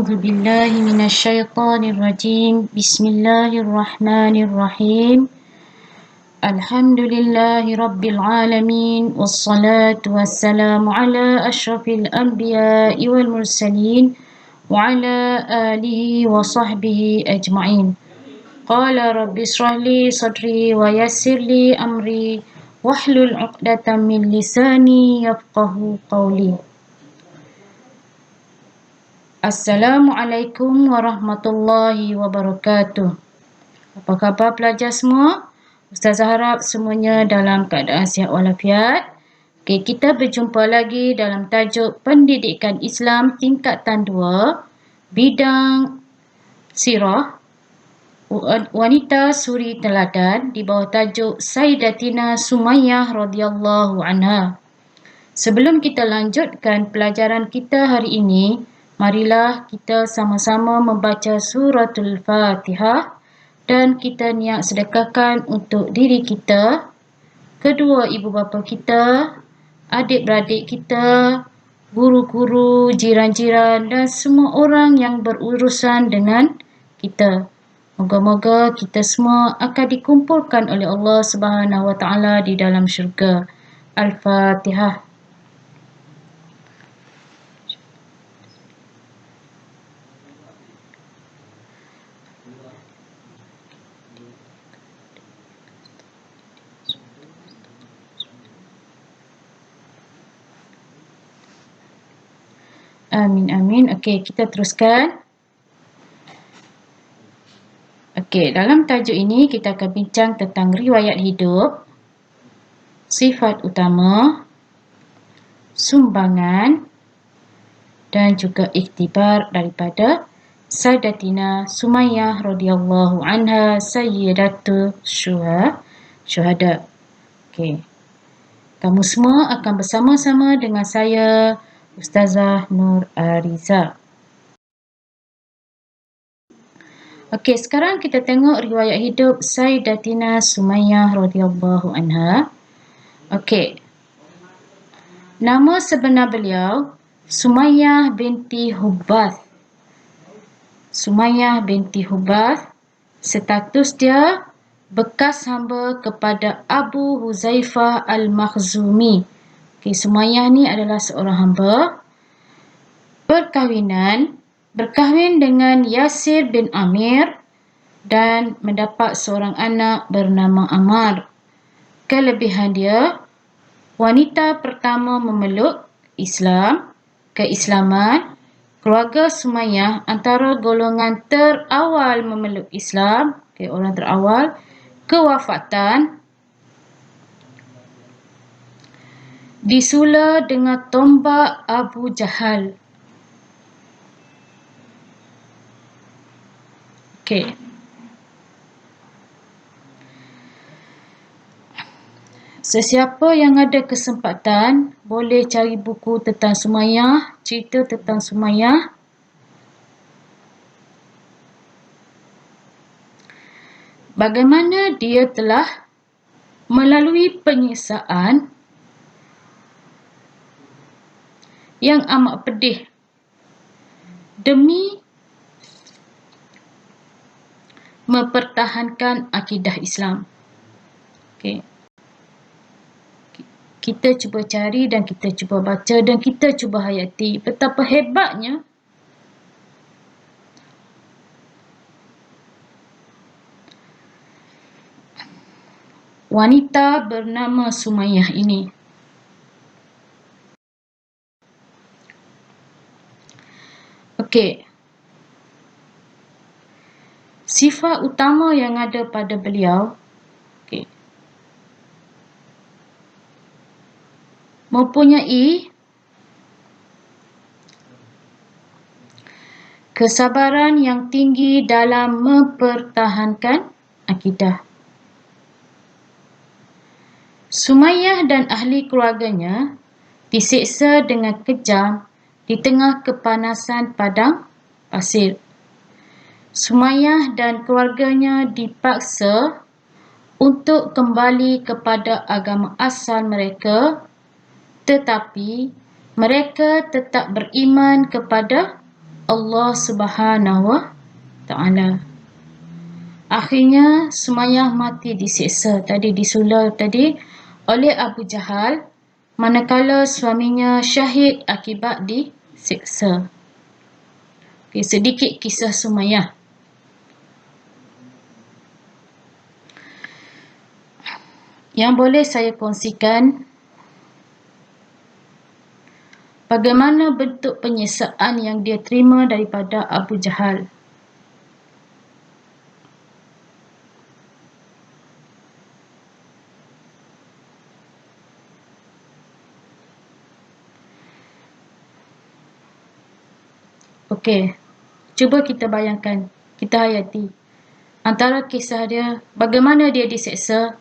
أعوذ بالله من الشيطان الرجيم بسم الله الرحمن الرحيم الحمد لله رب العالمين والصلاة والسلام على أشرف الأنبياء والمرسلين وعلى آله وصحبه أجمعين قال رب اشرح لي صدري ويسر لي أمري واحلل عقدة من لساني يفقه قولي. Assalamualaikum warahmatullahi wabarakatuh. Apa khabar pelajar semua? Ustazah harap semuanya dalam keadaan sihat walafiat. Okey, kita berjumpa lagi dalam tajuk Pendidikan Islam tingkatan 2, bidang sirah, wanita suri teladan di bawah tajuk Sayyidatina Sumayyah radhiyallahu anha. Sebelum kita lanjutkan pelajaran kita hari ini, marilah kita sama-sama membaca suratul Fatihah dan kita niat sedekahkan untuk diri kita, kedua ibu bapa kita, adik-beradik kita, guru-guru, jiran-jiran dan semua orang yang berurusan dengan kita. Moga-moga kita semua akan dikumpulkan oleh Allah Subhanahu Wa Taala di dalam syurga. Al-Fatihah. Amin, amin. Okey, kita teruskan. Okey, dalam tajuk ini kita akan bincang tentang riwayat hidup, sifat utama, sumbangan dan juga iktibar daripada Sayyidatina Sumayyah radhiyallahu anha sayyidatu syuhada. Okey. Kamu semua akan bersama-sama dengan saya, Ustazah Nur Ariza. Okey, sekarang kita tengok riwayat hidup Sayyidatina Sumayyah radhiyallahu anha. Okey. Nama sebenar beliau Sumayyah binti Hubath. Sumayyah binti Hubath. Status dia bekas hamba kepada Abu Huzaifah Al-Makhzumi. Okay, Sumayyah ni adalah seorang hamba. Berkahwin dengan Yasir bin Amir dan mendapat seorang anak bernama Ammar. Kelebihan dia, wanita pertama memeluk keislaman. Keluarga Sumayyah antara golongan terawal memeluk Islam, orang terawal. Kewafatan disula dengan tombak Abu Jahal. Okey. Sesiapa yang ada kesempatan boleh cari buku tentang Sumayyah, cerita tentang Sumayyah. Bagaimana dia telah melalui penyiksaan yang amat pedih demi mempertahankan akidah Islam. Okey. Kita cuba cari dan kita cuba baca dan kita cuba hayati betapa hebatnya wanita bernama Sumayyah ini. Okey. Sifat utama yang ada pada beliau, okey, mempunyai kesabaran yang tinggi dalam mempertahankan akidah. Sumayyah dan ahli keluarganya disiksa dengan kejam di tengah kepanasan padang pasir. Sumayyah dan keluarganya dipaksa untuk kembali kepada agama asal mereka, tetapi mereka tetap beriman kepada Allah Subhanahu wa Ta'ala. Akhirnya Sumayyah mati disiksa tadi, disula tadi oleh Abu Jahal, manakala suaminya syahid akibat disiksa. Okay, sedikit kisah Sumayyah. Yang boleh saya kongsikan, bagaimana bentuk penyiksaan yang dia terima daripada Abu Jahal. Okey, cuba kita bayangkan, kita hayati. Antara kisah dia, bagaimana dia diseksa.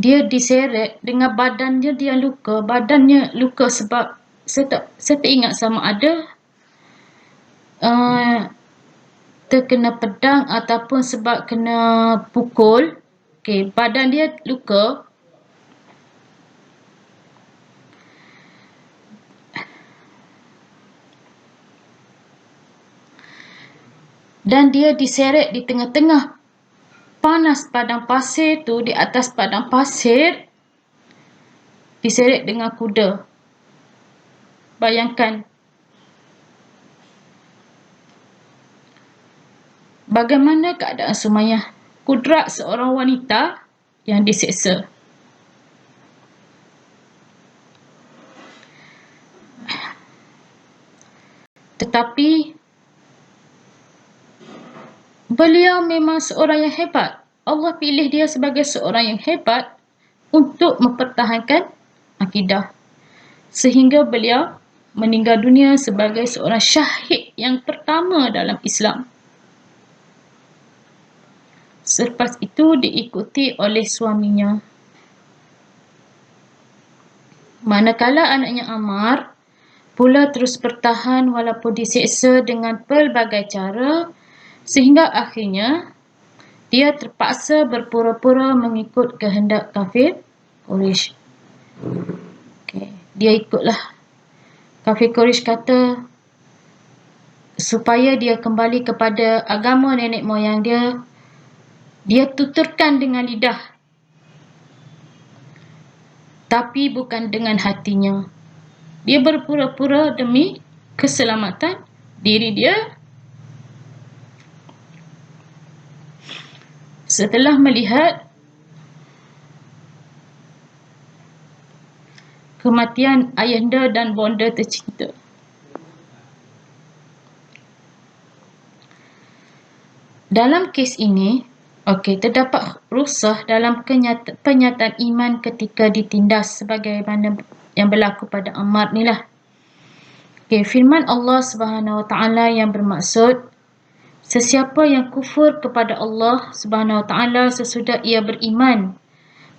Dia diseret dengan badannya dia luka. Badannya luka sebab saya tak ingat sama ada terkena pedang ataupun sebab kena pukul. Okey, badan dia luka. Dan dia diseret di tengah-tengah panas padang pasir tu, di atas padang pasir, diseret dengan kuda. Bayangkan. Bagaimana keadaan Sumayyah? Kudrat seorang wanita yang diseksa. Tetapi beliau memang seorang yang hebat. Allah pilih dia sebagai seorang yang hebat untuk mempertahankan akidah. Sehingga beliau meninggal dunia sebagai seorang syahid yang pertama dalam Islam. Selepas itu diikuti oleh suaminya. Manakala anaknya Ammar pula terus bertahan walaupun diseksa dengan pelbagai cara, sehingga akhirnya dia terpaksa berpura-pura mengikut kehendak kafir Quraisy. Okay. Dia ikutlah. Kafir Quraisy kata supaya dia kembali kepada agama nenek moyang dia, dia tuturkan dengan lidah, tapi bukan dengan hatinya. Dia berpura-pura demi keselamatan diri dia. Setelah melihat kematian ayahanda dan bonda tercinta. Dalam kes ini, terdapat rusah dalam penyataan iman ketika ditindas sebagaimana yang berlaku pada Ammar ni lah. Firman Allah Subhanahu Wa Ta'ala yang bermaksud, sesiapa yang kufur kepada Allah Subhanahu Wa Ta'ala sesudah ia beriman,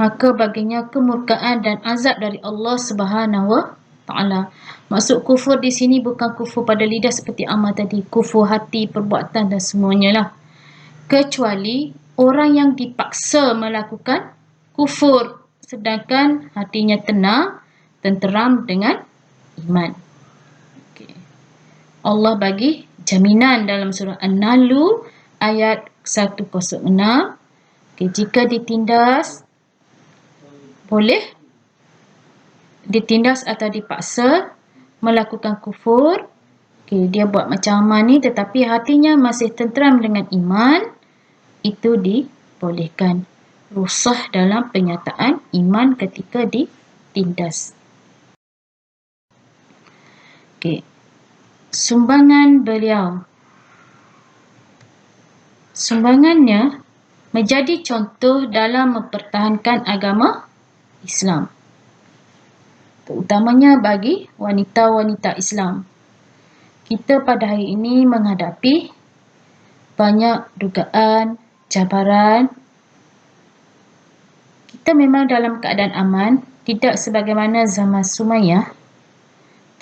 maka baginya kemurkaan dan azab dari Allah Subhanahu Wa Ta'ala. Maksud kufur di sini bukan kufur pada lidah seperti Ammar tadi, kufur hati, perbuatan dan semuanya lah. Kecuali orang yang dipaksa melakukan kufur sedangkan hatinya tenang, tenteram dengan iman. Allah bagi jaminan dalam surah An-Nahl ayat 106. Jika ditindas, boleh ditindas atau dipaksa melakukan kufur, dia buat macam Ammar ni tetapi hatinya masih tenteram dengan iman, itu dibolehkan. Rusah dalam penyataan iman ketika ditindas. Sumbangan beliau. Sumbangannya menjadi contoh dalam mempertahankan agama Islam, terutamanya bagi wanita-wanita Islam. Kita pada hari ini menghadapi banyak dugaan, cabaran. Kita memang dalam keadaan aman, tidak sebagaimana zaman Sumayyah,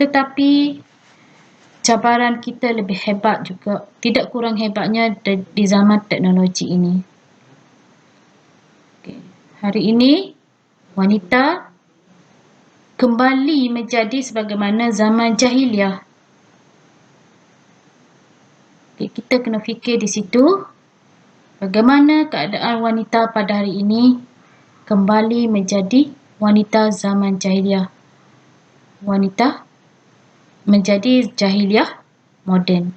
tetapi cabaran kita lebih hebat juga, tidak kurang hebatnya di zaman teknologi ini. Hari ini wanita kembali menjadi sebagaimana zaman jahiliyah. Kita kena fikir di situ bagaimana keadaan wanita pada hari ini kembali menjadi wanita zaman jahiliah. Wanita menjadi jahiliah moden.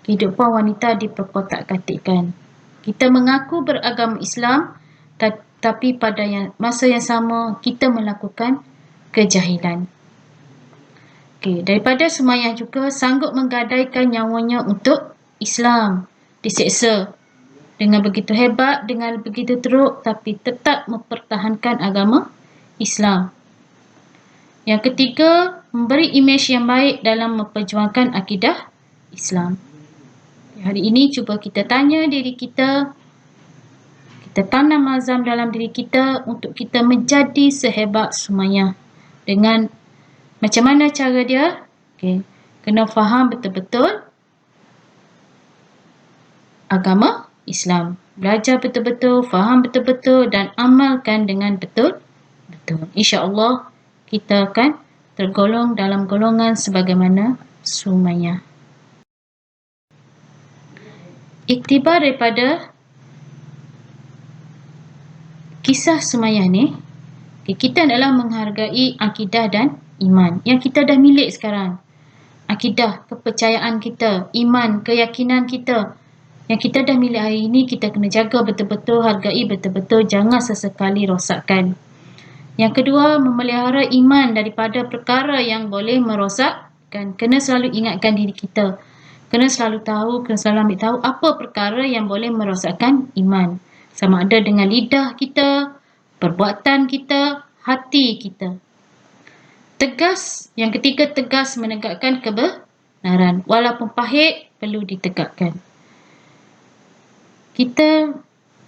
Kehidupan wanita diperkotak-katikkan. Kita mengaku beragama Islam, tapi pada masa yang sama kita melakukan kejahilan. Daripada Sumayyah juga sanggup menggadaikan nyawanya untuk Islam, diseksa dengan begitu hebat, dengan begitu teruk, tapi tetap mempertahankan agama Islam. Yang ketiga, memberi imej yang baik dalam memperjuangkan akidah Islam. Hari ini cuba kita tanya diri kita, kita tanam azam dalam diri kita untuk kita menjadi sehebat Sumayyah. Dengan macam mana cara dia? Kena faham betul-betul agama Islam. Belajar betul-betul, faham betul-betul dan amalkan dengan betul-betul. InsyaAllah kita akan tergolong dalam golongan sebagaimana Sumayyah. Iktibar daripada kisah Sumayyah ni, kita adalah menghargai akidah dan iman yang kita dah milik sekarang. Akidah, kepercayaan kita, iman, keyakinan kita yang kita dah milik hari ini, kita kena jaga betul-betul, hargai betul-betul, jangan sesekali rosakkan. Yang kedua, memelihara iman daripada perkara yang boleh merosakkan. Kena selalu ingatkan diri kita. Kena selalu tahu, kena selalu ambil tahu apa perkara yang boleh merosakkan iman. Sama ada dengan lidah kita, perbuatan kita, hati kita. Tegas, yang ketiga tegas menegakkan kebenaran. Walaupun pahit, perlu ditegakkan. Kita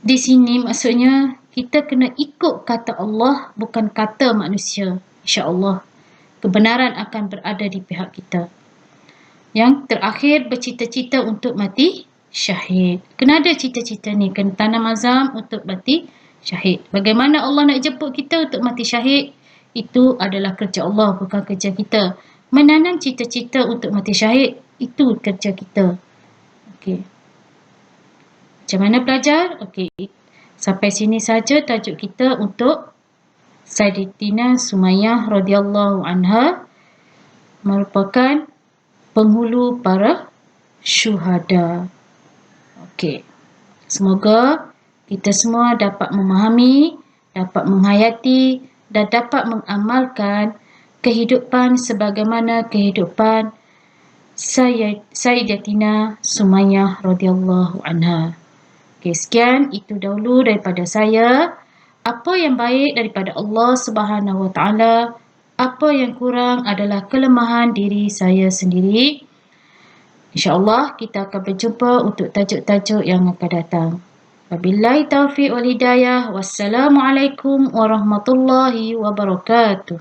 di sini maksudnya kita kena ikut kata Allah, bukan kata manusia. InsyaAllah kebenaran akan berada di pihak kita. Yang terakhir, bercita-cita untuk mati syahid. Kena ada cita-cita ni, kena tanam azam untuk mati syahid. Bagaimana Allah nak jemput kita untuk mati syahid? Itu adalah kerja Allah, bukan kerja kita. Menanam cita-cita untuk mati syahid, itu kerja kita. Macam mana belajar? Sampai sini saja tajuk kita untuk Sayyidatina Sumayyah radhiyallahu anha, merupakan penghulu para syuhada. Semoga kita semua dapat memahami, dapat menghayati dan dapat mengamalkan kehidupan sebagaimana kehidupan Sayyidatina Sumayyah radhiyallahu anha. Sekian itu dahulu daripada saya. Apa yang baik daripada Allah Subhanahu Wa Taala, apa yang kurang adalah kelemahan diri saya sendiri. InsyaAllah kita akan berjumpa untuk tajuk-tajuk yang akan datang. Wabillahi taufiq wal hidayah. Wassalamualaikum warahmatullahi wabarakatuh.